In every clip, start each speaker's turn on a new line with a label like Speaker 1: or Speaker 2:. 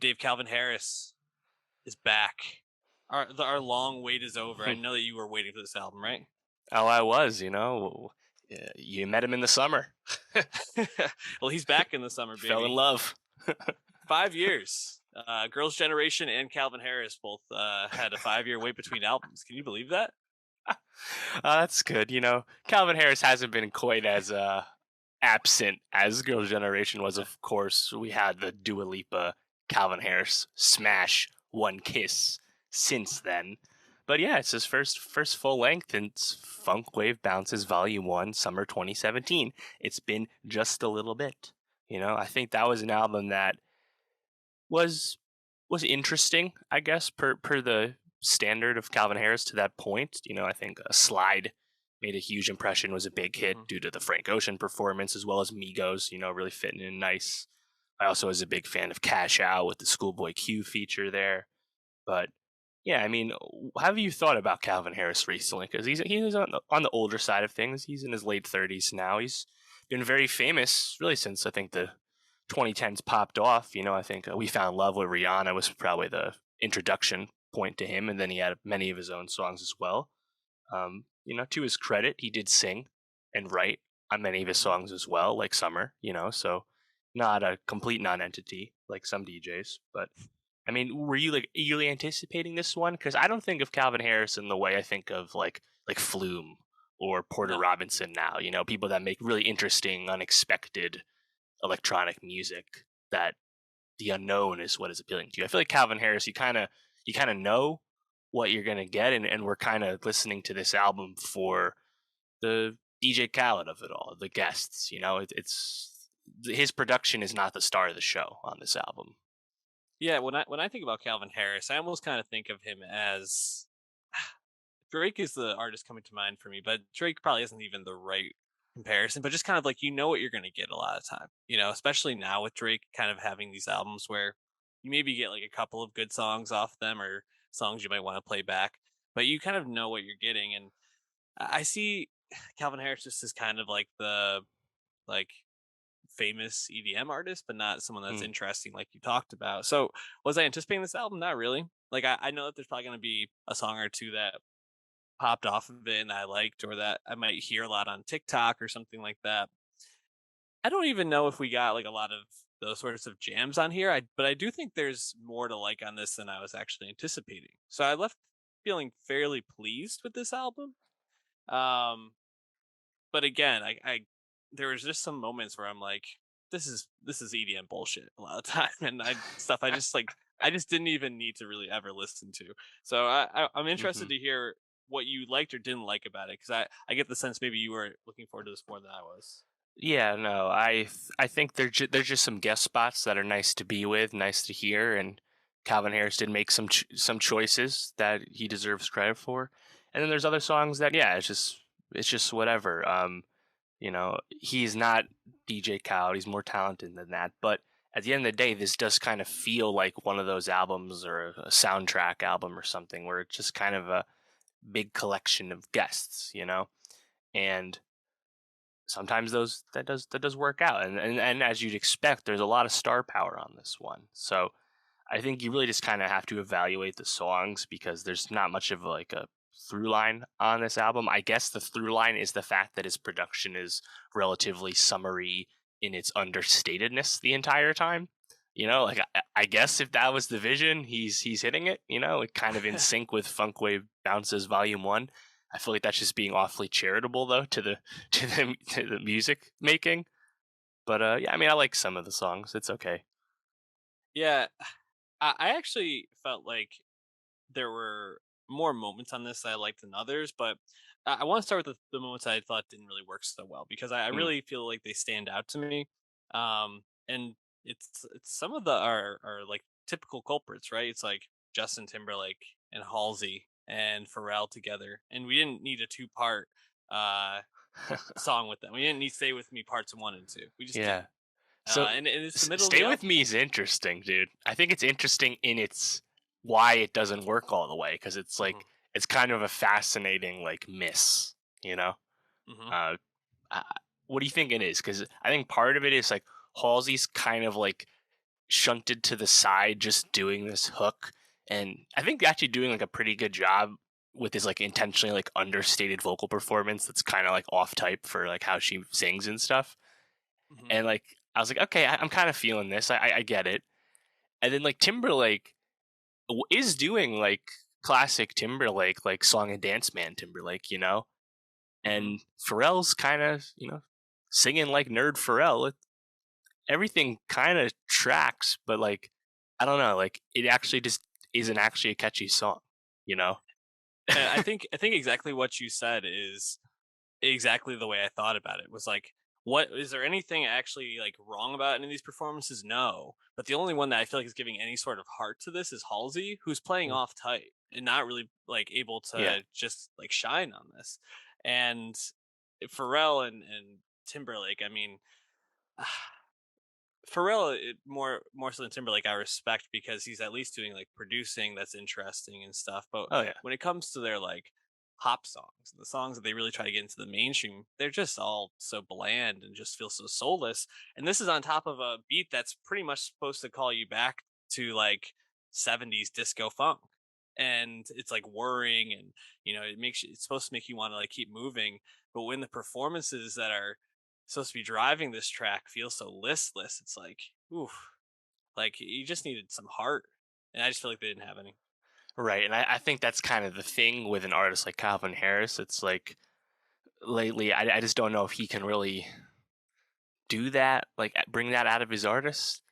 Speaker 1: Dave, Calvin Harris is back. Our long wait is over. I know that you were waiting for this album, right?
Speaker 2: Oh, I was, you met him in the summer.
Speaker 1: Well, he's back in the summer, baby.
Speaker 2: Fell in love.
Speaker 1: 5 years. Girls' Generation and Calvin Harris both had a 5-year wait between albums. Can you believe that?
Speaker 2: That's good. Calvin Harris hasn't been quite as absent as Girls' Generation was. Of course, we had the Dua Lipa, Calvin Harris smash, One Kiss since then. But yeah, it's his first full length, and it's Funk Wave Bounces Volume 1, Summer 2017. It's been just a little bit. I think that was an album that was interesting, I guess, per the standard of Calvin Harris to that point. I think Slide made a huge impression, was a big hit due to the Frank Ocean performance, as well as Migos, really fitting in nice. I also was a big fan of Cash Out with the Schoolboy Q feature there. But yeah, have you thought about Calvin Harris recently? Because he's on the older side of things. He's in his late 30s now. He's been very famous really since I think the 2010s popped off. I think We Found Love with Rihanna was probably the introduction point to him, and then he had many of his own songs as well. To his credit, he did sing and write on many of his songs as well, like Summer, so not a complete non-entity like some DJs. But were you like eagerly anticipating this one? Because I don't think of Calvin Harris in the way I think of like Flume or Porter Robinson now. People that make really interesting, unexpected electronic music that the unknown is what is appealing to you. I feel like Calvin Harris, you kind of know what you're gonna get, and we're kind of listening to this album for the DJ Khaled of it all, the guests. It's his production is not the star of the show on this album.
Speaker 1: Yeah, when I think about Calvin Harris, I almost kind of think of him as Drake is the artist coming to mind for me, but Drake probably isn't even the right comparison, but just kind of like what you're going to get a lot of time, especially now with Drake kind of having these albums where you maybe get like a couple of good songs off them or songs you might want to play back, but you kind of know what you're getting. And I see Calvin Harris just as kind of like the like famous EDM artist, but not someone that's interesting like you talked about. So was I anticipating this album? Not really. Like I know that there's probably going to be a song or two that popped off of it and I liked, or that I might hear a lot on TikTok or something like that. I don't even know if we got like a lot of those sorts of jams on here. But I do think there's more to like on this than I was actually anticipating. So I left feeling fairly pleased with this album. But again, I there was just some moments where I'm like, this is EDM bullshit a lot of time, and I just didn't even need to really ever listen to. So I'm interested to hear what you liked or didn't like about it, because I get the sense maybe you were looking forward to this more than I was.
Speaker 2: Yeah, no, I think there's just some guest spots that are nice to be with, nice to hear, and Calvin Harris did make some choices that he deserves credit for, and then there's other songs that it's just whatever. He's not DJ Khaled, he's more talented than that, but at the end of the day, this does kind of feel like one of those albums or a soundtrack album or something where it's just kind of a big collection of guests, and sometimes that does work out, and as you'd expect, there's a lot of star power on this one. So I think you really just kind of have to evaluate the songs, because there's not much of like a through line on this album. I guess the through line is the fact that his production is relatively summery in its understatedness the entire time. Like I guess if that was the vision, he's hitting it. Kind of in sync with Funk Wave Bounces Volume 1. I feel like that's just being awfully charitable, though, to the music making. But yeah, I like some of the songs. It's okay.
Speaker 1: Yeah, I actually felt like there were more moments on this that I liked than others, but I want to start with the moments I thought didn't really work so well, because I really feel like they stand out to me. And it's some of the are like typical culprits, right? It's like Justin Timberlake and Halsey and Pharrell together, and we didn't need a two-part song with them. We didn't need Stay With Me parts 1 and 2. We just
Speaker 2: Yeah.
Speaker 1: didn't.
Speaker 2: So
Speaker 1: And it's the middle of
Speaker 2: Stay
Speaker 1: the
Speaker 2: With
Speaker 1: album.
Speaker 2: Me is interesting, dude. I think it's interesting in its why it doesn't work all the way, because it's like it's kind of a fascinating like miss, Uh, what do you think it is? Because I think part of it is like Halsey's kind of like shunted to the side, just doing this hook, and I think actually doing like a pretty good job with his like intentionally like understated vocal performance. That's kind of like off type for like how she sings and stuff.
Speaker 1: Mhm.
Speaker 2: And like I was like, okay, I'm kind of feeling this. I get it. And then like Timberlake is doing like classic Timberlake, like song and dance man Timberlake, you know.
Speaker 1: Mhm.
Speaker 2: And Pharrell's kind of, singing like nerd Pharrell. Everything kind of tracks, but like I don't know, like it actually just isn't actually a catchy song, you know?
Speaker 1: And I think exactly what you said is exactly the way I thought about it. Was like, what is there anything actually like wrong about any of these performances? No. But the only one that I feel like is giving any sort of heart to this is Halsey, who's playing
Speaker 2: Mm,
Speaker 1: off tight and not really like able
Speaker 2: yeah.
Speaker 1: to just like shine on this. And Pharrell and Timberlake, I mean, Pharrell, more so than Timberlake, I respect because he's at least doing like producing that's interesting and stuff. But
Speaker 2: Oh yeah.
Speaker 1: when it comes to their like pop songs, the songs that they really try to get into the mainstream, they're just all so bland and just feel so soulless. And this is on top of a beat that's pretty much supposed to call you back to like 70s disco funk. And it's like whirring and it's supposed to make you want to like keep moving. But when the performances that are supposed to be driving this track feels so listless. It's like, oof, like you just needed some heart, and I just feel like they didn't have any.
Speaker 2: Right. And I think that's kind of the thing with an artist like Calvin Harris. It's like lately I just don't know if he can really do that, like bring that out of his artist.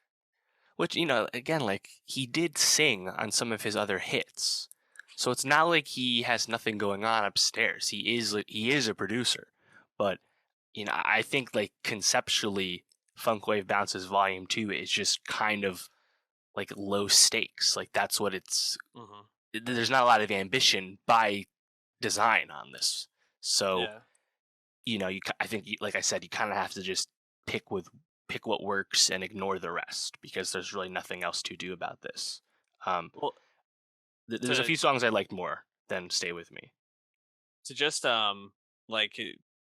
Speaker 2: Which, again, like he did sing on some of his other hits. So it's not like he has nothing going on upstairs. He is a producer. But, I think like conceptually Funkwave Bounces Volume 2 is just kind of like low stakes. Like that's what it's
Speaker 1: Hmm.
Speaker 2: there's not a lot of ambition by design on this. So,
Speaker 1: Yeah.
Speaker 2: I think like I said, you kind of have to just pick with pick what works and ignore the rest because there's really nothing else to do about this. Um,
Speaker 1: Well,
Speaker 2: there's a
Speaker 1: to
Speaker 2: few songs I liked more than "Stay with Me."
Speaker 1: just like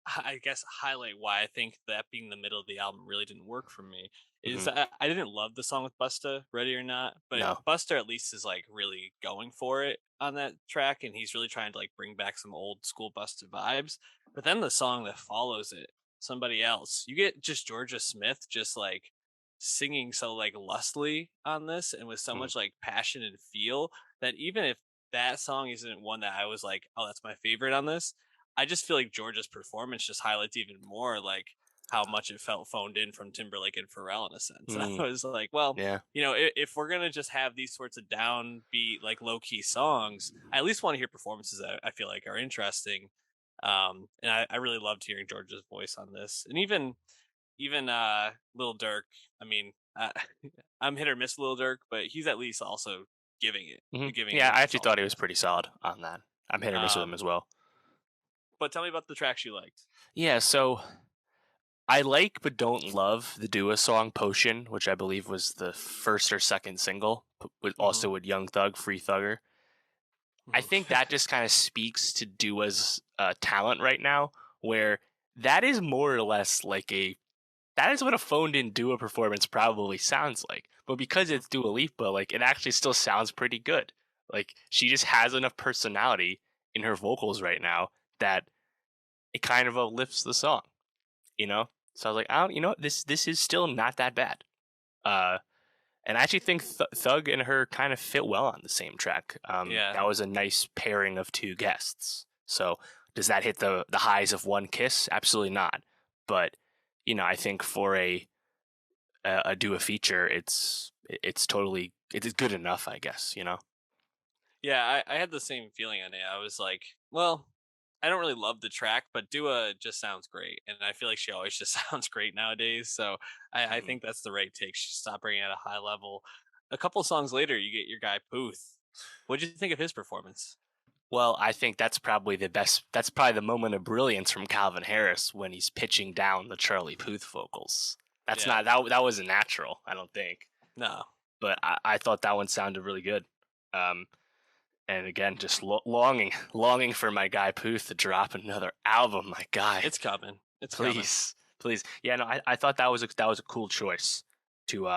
Speaker 1: I guess highlight why I think that being the middle of the album really didn't work for me is
Speaker 2: Hmm.
Speaker 1: I didn't love the song with Busta, Ready or Not, but
Speaker 2: No.
Speaker 1: Busta at least is like really going for it on that track, and he's really trying to like bring back some old school Busta vibes. But then the song that follows it, Somebody Else, you get just Georgia Smith just like singing so like lustily on this and with so
Speaker 2: Mm.
Speaker 1: much like passion and feel that even if that song isn't one that I was like, oh, that's my favorite on this. I just feel like Georgia's performance just highlights even more like how much it felt phoned in from Timberlake and Pharrell in a sense. And I
Speaker 2: Mm.
Speaker 1: was like, well,
Speaker 2: Yeah.
Speaker 1: if we're gonna just have these sorts of downbeat, like low key songs, I at least want to hear performances that I feel like are interesting. And I really loved hearing Georgia's voice on this, and even Lil Durk. I mean, I'm hit or miss Lil Durk, but he's at least also giving it
Speaker 2: Yeah,
Speaker 1: his
Speaker 2: I actually
Speaker 1: all
Speaker 2: thought he was
Speaker 1: best.
Speaker 2: pretty solid on that. I'm hit or miss with him
Speaker 1: Um,
Speaker 2: as well.
Speaker 1: but tell me about the tracks you liked.
Speaker 2: Yeah, so I like but don't love the Dua song "Potion," which I believe was the first or second single, with
Speaker 1: Hmm.
Speaker 2: also with Young Thug, Free Thugger. I think
Speaker 1: Hmm.
Speaker 2: that just kind of speaks to Dua's talent right now, where that is more or less like that is what a phoned in Dua performance probably sounds like. But because it's Dua Lipa, like it actually still sounds pretty good. Like she just has enough personality in her vocals right now that it kind of uplifts the song, you know? So I was like, oh, this is still not that bad. Uh, and I actually think Thug and her kind of fit well on the same track.
Speaker 1: Yeah.
Speaker 2: That was a nice pairing of two guests. So does that hit the highs of One Kiss? Absolutely not. But I think for a do a feature, it's totally it's good enough, I guess.
Speaker 1: Yeah, I had the same feeling on it. I was like, well, I don't really love the track, but Dua just sounds great. And I feel like she always just sounds great nowadays. So I
Speaker 2: Mhm.
Speaker 1: think that's the right take. She stopped bringing it at a high level. A couple songs later, you get your guy Puth. What did you think of his performance?
Speaker 2: Well, I think that's probably the best. That's probably the moment of brilliance from Calvin Harris when he's pitching down the Charlie Puth vocals. That's
Speaker 1: Yeah.
Speaker 2: not that wasn't natural, I don't think.
Speaker 1: No.
Speaker 2: But I thought that one sounded really good. Um, and again, just longing for my guy Puth to drop another album. My guy,
Speaker 1: It's coming. It's coming.
Speaker 2: please, please. Yeah, no, I thought that was a cool choice to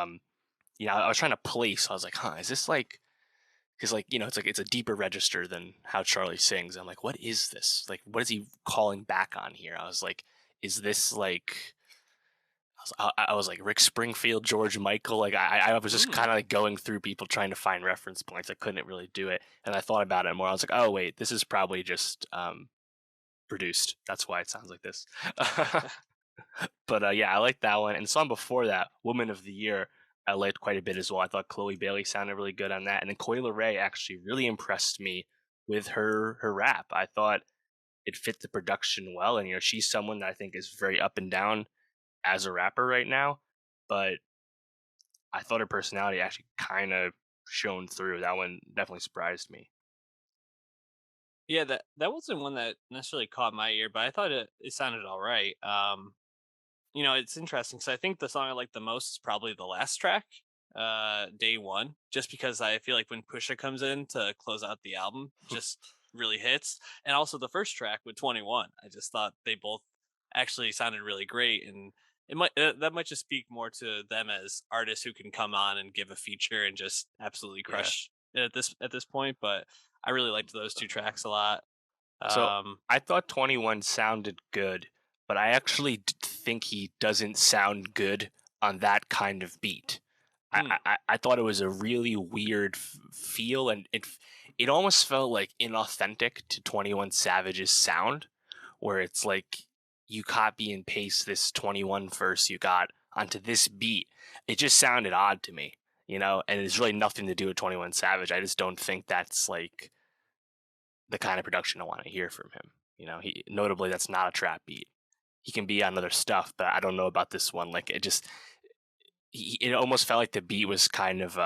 Speaker 2: I was trying to place. I was like, huh, is this like, because like it's like it's a deeper register than how Charlie sings. I'm like, what is this? Like, what is he calling back on here? I was like, is this like I was like Rick Springfield, George Michael. Like I was just
Speaker 1: Mm.
Speaker 2: kind of like going through people trying to find reference points. I couldn't really do it, and I thought about it more. I was like, oh wait, this is probably just produced. That's why it sounds like this. But yeah, I like that one. And the song before that, "Woman of the Year," I liked quite a bit as well. I thought Chloe Bailey sounded really good on that, and then Coyle Ray actually really impressed me with her rap. I thought it fit the production well, and she's someone that I think is very up and down as a rapper right now, but I thought her personality actually kind of shone through. That one definitely surprised me.
Speaker 1: Yeah, that wasn't one that necessarily caught my ear, but I thought it sounded all right. It's interesting because I think the song I like the most is probably the last track, Day One, just because I feel like when Pusha comes in to close out the album, just really hits. And also the first track with 21, I just thought they both actually sounded really great. And that might just speak more to them as artists who can come on and give a feature and just absolutely
Speaker 2: Yeah.
Speaker 1: crush it at this point. But I really liked those two tracks a lot.
Speaker 2: So
Speaker 1: Um,
Speaker 2: I thought 21 sounded good, but I actually think he doesn't sound good on that kind of beat.
Speaker 1: hmm,
Speaker 2: I thought it was a really weird feel, and it almost felt like inauthentic to 21 Savage's sound, where it's like you copy and paste this 21 verse you got onto this beat. It just sounded odd to me, and it's really nothing to do with 21 Savage. I just don't think that's like the kind of production I want to hear from him. He notably that's not a trap beat. He can be on other stuff, but I don't know about this one. Like it almost felt like the beat was kind of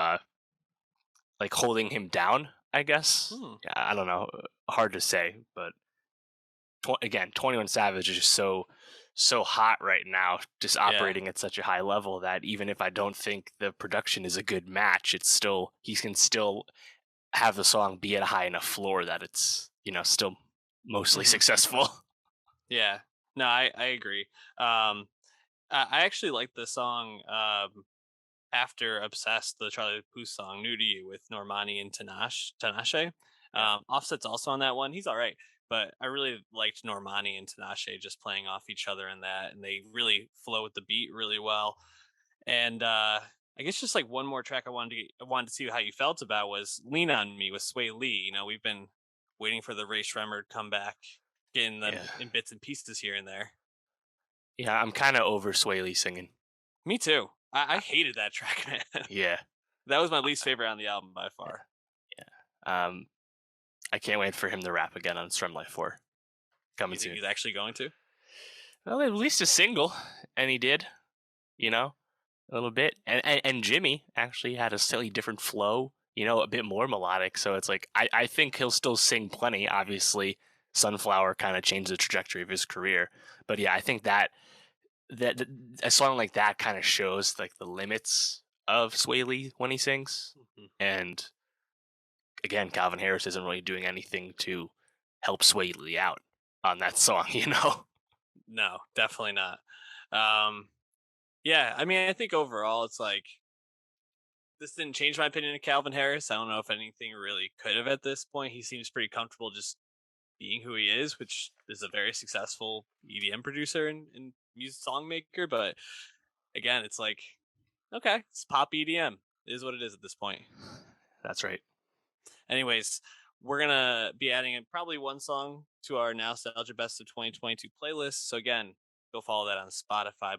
Speaker 2: like holding him down. I guess.
Speaker 1: hmm,
Speaker 2: Yeah, I don't know. Hard to say, but again, 21 Savage is just so hot right now, just
Speaker 1: yeah.
Speaker 2: operating at such a high level that even if I don't think the production is a good match, it's still he can still have the song be at a high enough floor that it's still mostly
Speaker 1: Hmm.
Speaker 2: successful.
Speaker 1: Yeah. No, I agree. I actually like the song after "Obsessed," the Charlie Puth song "New to You" with Normani and Tinashe.
Speaker 2: Yeah,
Speaker 1: Offset's also on that one. He's all right, but I really liked Normani and Tinashe just playing off each other in that, and they really flow with the beat really well. And I guess just like one more track I wanted to see how you felt about was "Lean on Me" with Sway Lee. We've been waiting for the Ray Shremmerd comeback, getting them
Speaker 2: yeah,
Speaker 1: in bits and pieces here and there.
Speaker 2: yeah. I'm kind of over Sway Lee singing.
Speaker 1: Me too. I
Speaker 2: Uh,
Speaker 1: hated that track, man.
Speaker 2: yeah,
Speaker 1: That was my least favorite on the album by far.
Speaker 2: yeah. I can't wait for him to rap again on Strum Life 4 coming
Speaker 1: You think
Speaker 2: soon.
Speaker 1: he's actually going to?
Speaker 2: Well, at least a single, and he did. You know, a little bit. And Jimmy actually had a slightly different flow, a bit more melodic. So it's like I think he'll still sing plenty. Obviously, Sunflower kind of changed the trajectory of his career. But yeah, I think that a song like that kind of shows like the limits of Sway Lee when he sings.
Speaker 1: Mhm.
Speaker 2: And again, Calvin Harris isn't really doing anything to help Sway Lee out on that song.
Speaker 1: No, definitely not. Um, yeah, I mean, I think overall, it's like this didn't change my opinion of Calvin Harris. I don't know if anything really could have at this point. He seems pretty comfortable just being who he is, which is a very successful EDM producer and music song maker. But again, it's like, okay, it's pop EDM. It is what it is at this point.
Speaker 2: That's right.
Speaker 1: Anyways, we're gonna be adding in probably one song to our Nostalgia Best of 2022 playlist. So again, go follow that on Spotify.